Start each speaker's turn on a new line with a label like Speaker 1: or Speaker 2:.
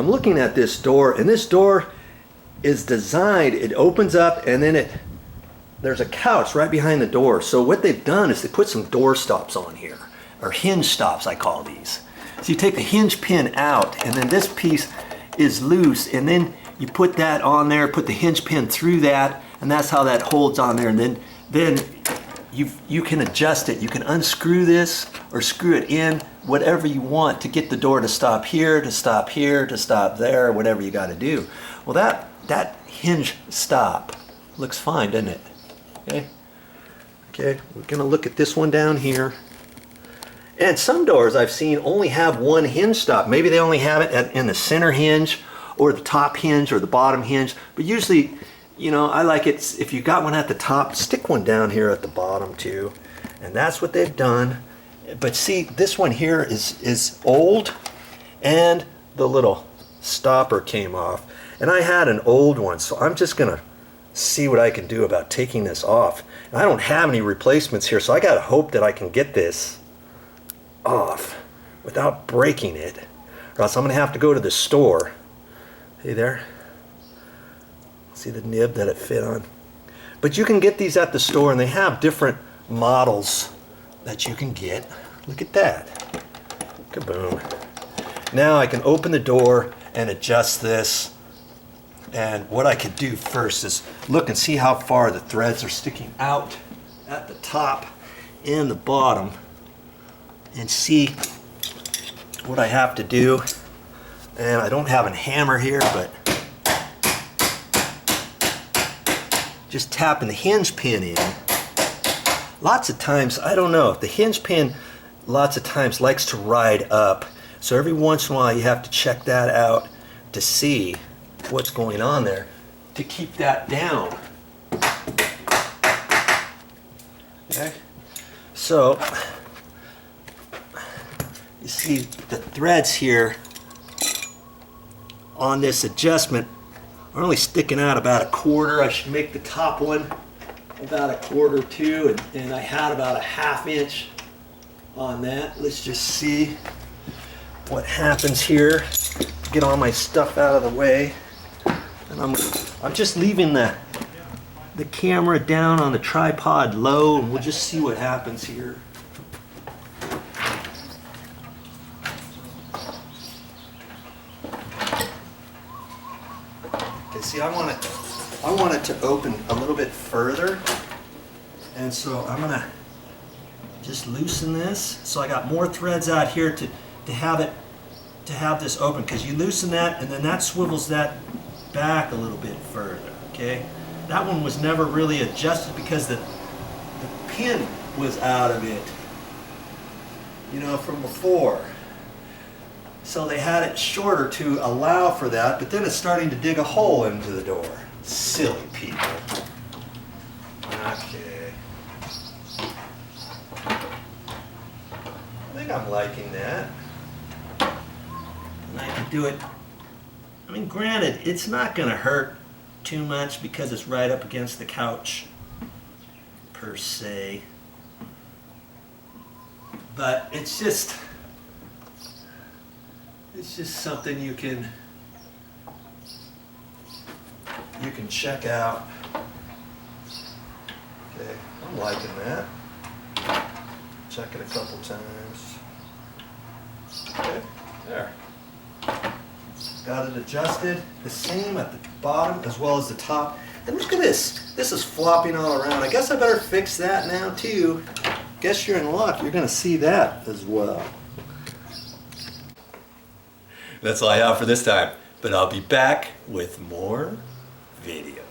Speaker 1: I'm looking at this door, and this door is designed, it opens up and then there's a couch right behind the door. So what they've done is they put some door stops on here, or hinge stops I call these. So you take the hinge pin out, and then this piece is loose, and then you put that on there, put the hinge pin through that, and that's how that holds on there. And then you can adjust it. You can unscrew this or screw it in, whatever you want to get the door to stop here, to stop here, to stop there, whatever you got to do. Well, that hinge stop looks fine, doesn't it? Okay, we're gonna look at this one down here. And some doors I've seen only have one hinge stop. Maybe they only have it in the center hinge or the top hinge or the bottom hinge. But usually, you know, I like it if you got one at the top, stick one down here at the bottom too. And that's what they've done. But see, this one here is old, and the little stopper came off. And I had an old one, so I'm just gonna see what I can do about taking this off. And I don't have any replacements here, so I gotta hope that I can get this off without breaking it, or else I'm gonna have to go to the store. See there? See the nib that it fit on? But you can get these at the store, and they have different models that you can get. Look at that. Kaboom. Now I can open the door and adjust this. And what I could do first is look and see how far the threads are sticking out at the top and the bottom, and see what I have to do. And I don't have a hammer here, but just tapping the hinge pin in. Lots of times, I don't know, the hinge pin lots of times likes to ride up. So every once in a while you have to check that out to see what's going on there to keep that down. Okay, so you see the threads here on this adjustment are only sticking out about a quarter. I should make the top one about a quarter too, and I had about a ½ inch on that. Let's just see what happens here. Get all my stuff out of the way. And I'm just leaving the camera down on the tripod low, and we'll just see what happens here. Okay, see, I want it to open a little bit further, and so I'm gonna just loosen this. So I got more threads out here to have this open, because you loosen that and then that swivels that back a little bit further. Okay, that one was never really adjusted because the pin was out of it, you know, from before. So they had it shorter to allow for that, but then it's starting to dig a hole into the door. Silly people. Okay. I think I'm liking that. And I can do it. I mean, granted, it's not going to hurt too much because it's right up against the couch, per se. But it's just something you can check out. Okay, I'm liking that. Check it a couple times. Okay, there. Got it adjusted the same at the bottom as well as the top. And look at this. This is flopping all around. I guess I better fix that now too. Guess you're in luck. You're going to see that as well. That's all I have for this time, but I'll be back with more videos.